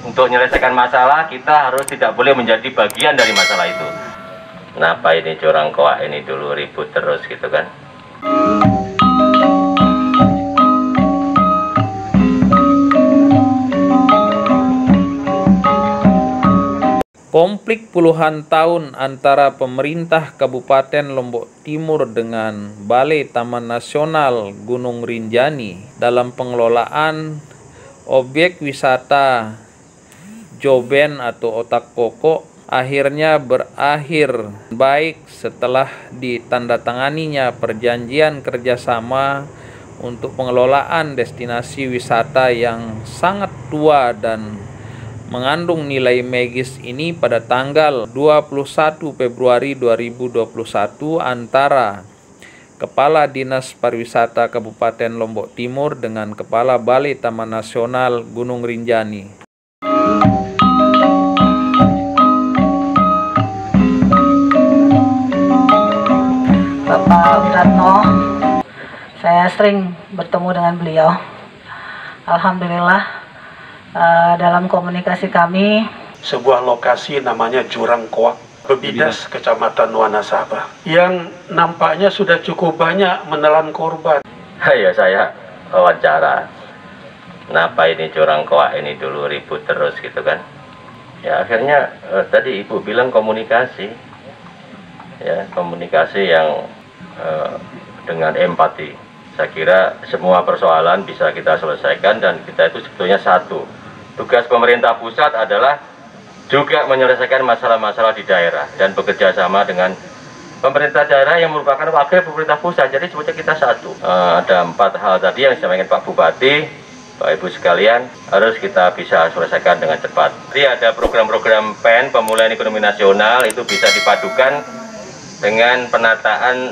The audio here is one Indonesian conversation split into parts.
Untuk menyelesaikan masalah, kita harus tidak boleh menjadi bagian dari masalah itu. Kenapa ini curang koak ini dulu ribut terus gitu kan? Konflik puluhan tahun antara pemerintah Kabupaten Lombok Timur dengan Balai Taman Nasional Gunung Rinjani dalam pengelolaan objek wisata Joben atau Otak Koko akhirnya berakhir baik setelah ditandatanganinya perjanjian kerjasama untuk pengelolaan destinasi wisata yang sangat tua dan mengandung nilai magis ini pada tanggal 21 Februari 2021 antara Kepala Dinas Pariwisata Kabupaten Lombok Timur dengan Kepala Balai Taman Nasional Gunung Rinjani. Bapak Wiratno, saya sering bertemu dengan beliau. Alhamdulillah, dalam komunikasi kami, sebuah lokasi namanya Jurang Koak, Bebidas, Kecamatan Wanasaba, yang nampaknya sudah cukup banyak menelan korban. Ya saya wawancara, kenapa ini curang koak ini dulu ribut terus gitu kan? Ya akhirnya tadi Ibu bilang komunikasi, ya komunikasi yang dengan empati. Saya kira semua persoalan bisa kita selesaikan dan kita itu sebetulnya satu. Tugas pemerintah pusat adalah juga menyelesaikan masalah-masalah di daerah dan bekerja sama dengan pemerintah daerah yang merupakan wakil pemerintah pusat. Jadi sebetulnya kita satu. Ada 4 hal tadi yang disampaikan Pak Bupati, Bapak Ibu sekalian, harus kita bisa selesaikan dengan cepat. Jadi ada program-program PEN, pemulihan ekonomi nasional, itu bisa dipadukan dengan penataan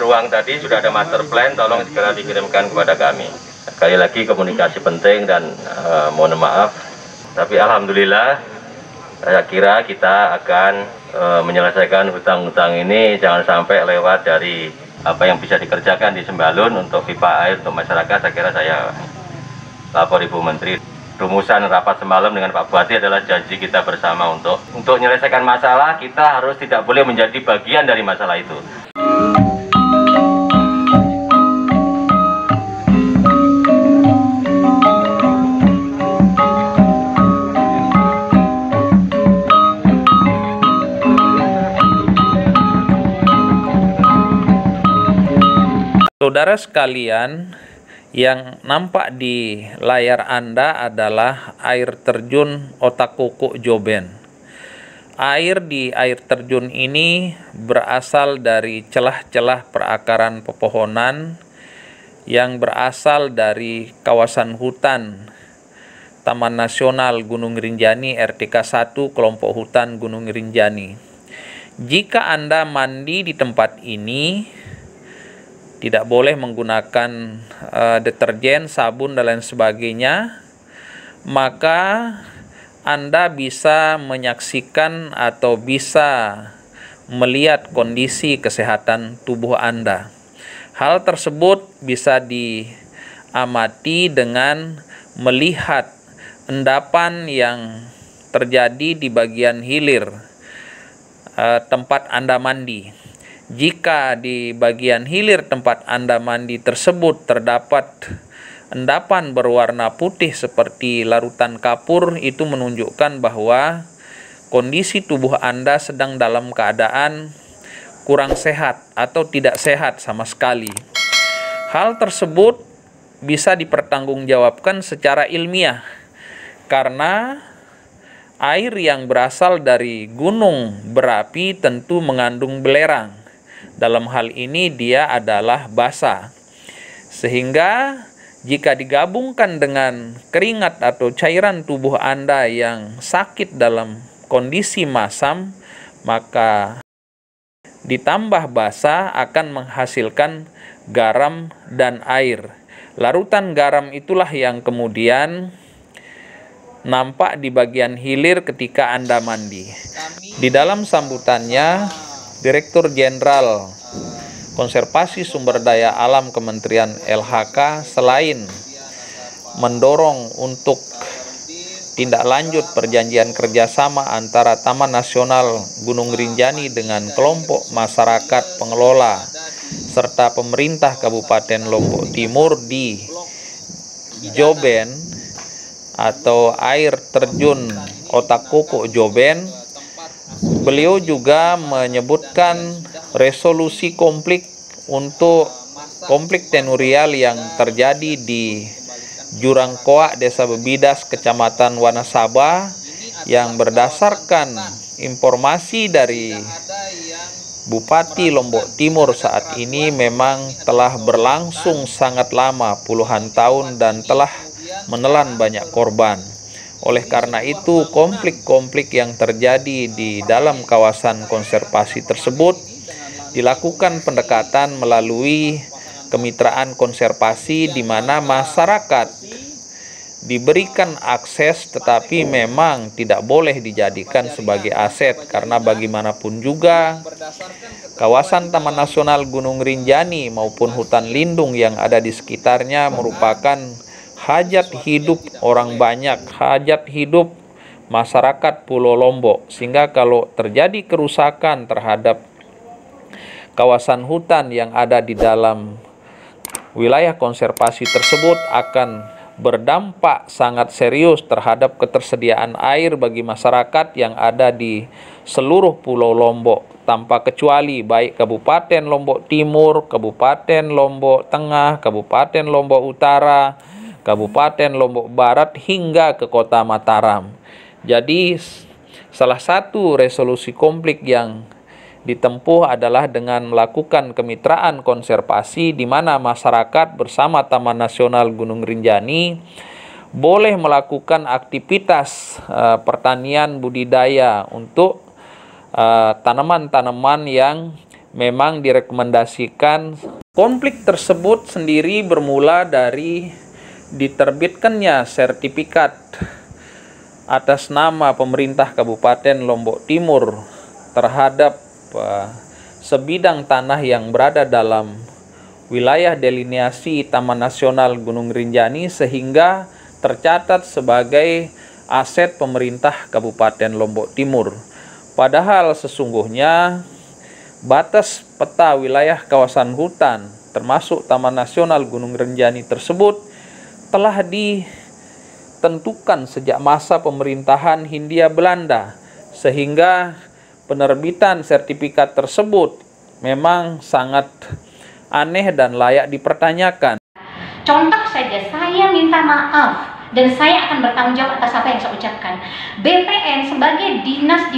ruang tadi. Sudah ada master plan, tolong segera dikirimkan kepada kami. Sekali lagi komunikasi penting dan mohon maaf, tapi alhamdulillah saya kira kita akan menyelesaikan hutang-hutang ini jangan sampai lewat dari apa yang bisa dikerjakan di Sembalun untuk pipa air untuk masyarakat. Saya kira saya lapor Ibu Menteri. Rumusan rapat semalam dengan Pak Bupati adalah janji kita bersama untuk menyelesaikan masalah, kita harus tidak boleh menjadi bagian dari masalah itu. Saudara sekalian, yang nampak di layar Anda adalah air terjun Otak Koko Joben. Air di air terjun ini berasal dari celah-celah perakaran pepohonan yang berasal dari kawasan hutan Taman Nasional Gunung Rinjani RTK 1 Kelompok Hutan Gunung Rinjani. Jika Anda mandi di tempat ini, tidak boleh menggunakan deterjen, sabun, dan lain sebagainya, maka Anda bisa menyaksikan atau bisa melihat kondisi kesehatan tubuh Anda. Hal tersebut bisa diamati dengan melihat endapan yang terjadi di bagian hilir tempat Anda mandi. Jika di bagian hilir tempat Anda mandi tersebut terdapat endapan berwarna putih seperti larutan kapur, itu menunjukkan bahwa kondisi tubuh Anda sedang dalam keadaan kurang sehat atau tidak sehat sama sekali. Hal tersebut bisa dipertanggungjawabkan secara ilmiah karena air yang berasal dari gunung berapi tentu mengandung belerang. Dalam hal ini dia adalah basa. Sehingga jika digabungkan dengan keringat atau cairan tubuh Anda yang sakit dalam kondisi masam, maka ditambah basa akan menghasilkan garam dan air. Larutan garam itulah yang kemudian nampak di bagian hilir ketika Anda mandi. Di dalam sambutannya, Direktur Jenderal Konservasi Sumber Daya Alam Kementerian LHK selain mendorong untuk tindak lanjut perjanjian kerjasama antara Taman Nasional Gunung Rinjani dengan kelompok masyarakat pengelola serta pemerintah Kabupaten Lombok Timur di Joben atau air terjun Otak Koko Joben. Beliau juga menyebutkan resolusi konflik tenurial yang terjadi di Jurang Koak, Desa Bebidas, Kecamatan Wanasaba, yang berdasarkan informasi dari Bupati Lombok Timur saat ini memang telah berlangsung sangat lama, puluhan tahun, dan telah menelan banyak korban. Oleh karena itu, konflik-konflik yang terjadi di dalam kawasan konservasi tersebut dilakukan pendekatan melalui kemitraan konservasi di mana masyarakat diberikan akses tetapi memang tidak boleh dijadikan sebagai aset, karena bagaimanapun juga kawasan Taman Nasional Gunung Rinjani maupun hutan lindung yang ada di sekitarnya merupakan hajat hidup orang banyak, hajat hidup masyarakat Pulau Lombok, sehingga kalau terjadi kerusakan terhadap kawasan hutan yang ada di dalam wilayah konservasi tersebut akan berdampak sangat serius terhadap ketersediaan air bagi masyarakat yang ada di seluruh Pulau Lombok tanpa kecuali, baik Kabupaten Lombok Timur, Kabupaten Lombok Tengah, Kabupaten Lombok Utara, Kabupaten Lombok Barat hingga ke Kota Mataram. Jadi salah satu resolusi konflik yang ditempuh adalah dengan melakukan kemitraan konservasi di mana masyarakat bersama Taman Nasional Gunung Rinjani boleh melakukan aktivitas pertanian budidaya untuk tanaman-tanaman yang memang direkomendasikan. Konflik tersebut sendiri bermula dari diterbitkannya sertifikat atas nama pemerintah Kabupaten Lombok Timur terhadap sebidang tanah yang berada dalam wilayah delineasi Taman Nasional Gunung Rinjani sehingga tercatat sebagai aset pemerintah Kabupaten Lombok Timur. Padahal sesungguhnya batas peta wilayah kawasan hutan termasuk Taman Nasional Gunung Rinjani tersebut telah ditentukan sejak masa pemerintahan Hindia Belanda, sehingga penerbitan sertifikat tersebut memang sangat aneh dan layak dipertanyakan. Contoh saja, saya minta maaf dan saya akan bertanggung jawab atas apa yang saya ucapkan. BPN sebagai dinas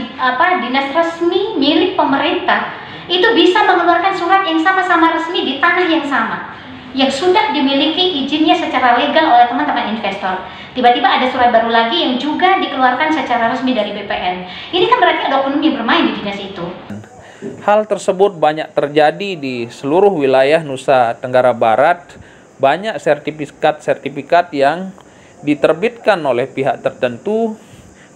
resmi milik pemerintah itu bisa mengeluarkan surat yang sama-sama resmi di tanah yang sama, yang sudah dimiliki izinnya secara legal oleh teman-teman investor. Tiba-tiba ada surat baru lagi yang juga dikeluarkan secara resmi dari BPN. Ini kan berarti ada oknum yang bermain di dinas itu. Hal tersebut banyak terjadi di seluruh wilayah Nusa Tenggara Barat. Banyak sertifikat-sertifikat yang diterbitkan oleh pihak tertentu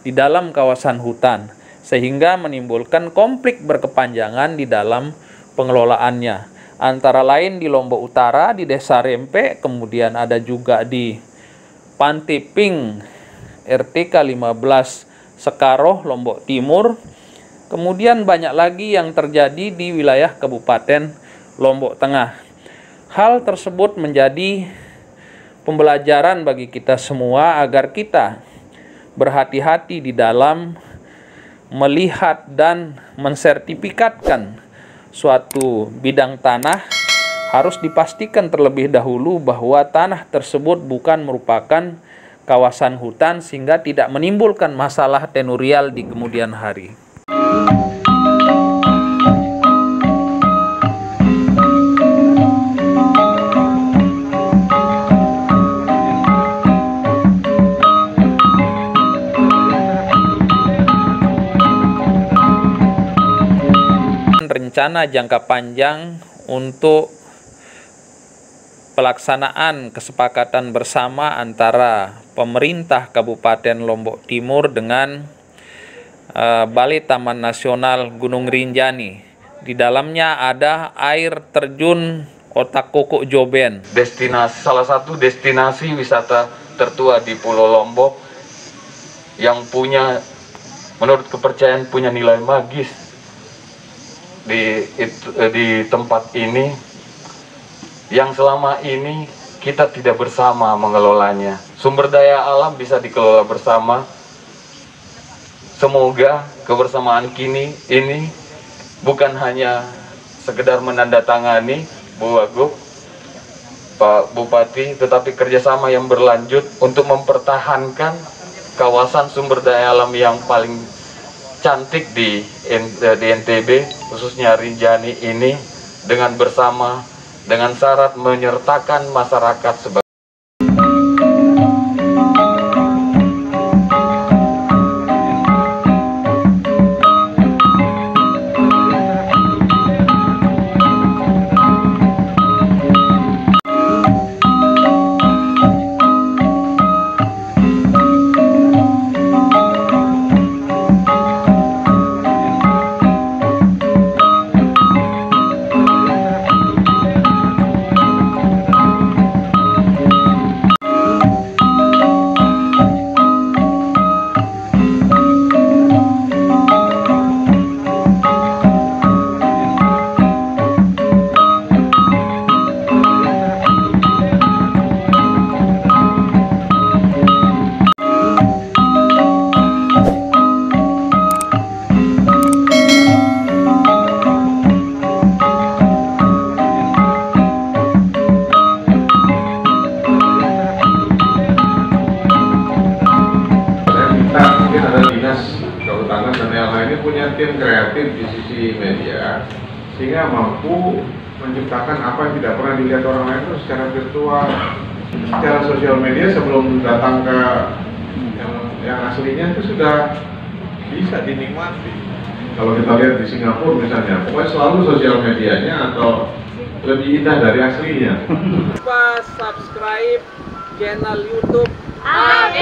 di dalam kawasan hutan, sehingga menimbulkan konflik berkepanjangan di dalam pengelolaannya. Antara lain di Lombok Utara, di Desa Rempe, kemudian ada juga di Pantiping, RTK 15 Sekaroh, Lombok Timur. Kemudian banyak lagi yang terjadi di wilayah Kabupaten Lombok Tengah. Hal tersebut menjadi pembelajaran bagi kita semua agar kita berhati-hati di dalam melihat dan mensertifikatkan suatu bidang tanah. Harus dipastikan terlebih dahulu bahwa tanah tersebut bukan merupakan kawasan hutan sehingga tidak menimbulkan masalah tenurial di kemudian hari. Rencana jangka panjang untuk pelaksanaan kesepakatan bersama antara pemerintah Kabupaten Lombok Timur dengan Balai Taman Nasional Gunung Rinjani. Di dalamnya ada air terjun Otak Koko Joben. Salah satu destinasi wisata tertua di Pulau Lombok yang punya, menurut kepercayaan punya nilai magis di tempat ini, yang selama ini kita tidak bersama mengelolanya. Sumber daya alam bisa dikelola bersama. Semoga kebersamaan kini ini bukan hanya sekedar menandatangani, Bu Wagub, Pak Bupati, tetapi kerjasama yang berlanjut untuk mempertahankan kawasan sumber daya alam yang paling cantik di NTB, khususnya Rinjani ini, dengan bersama, dengan syarat menyertakan masyarakat sebagai Kehutanan dan LH ini punya tim kreatif di sisi media sehingga mampu menciptakan apa yang tidak pernah dilihat orang lain itu secara virtual, secara sosial media. Sebelum datang ke yang aslinya itu sudah bisa dinikmati. Kalau kita lihat di Singapura misalnya, pokoknya selalu sosial medianya atau lebih indah dari aslinya. Lupa subscribe channel YouTube AD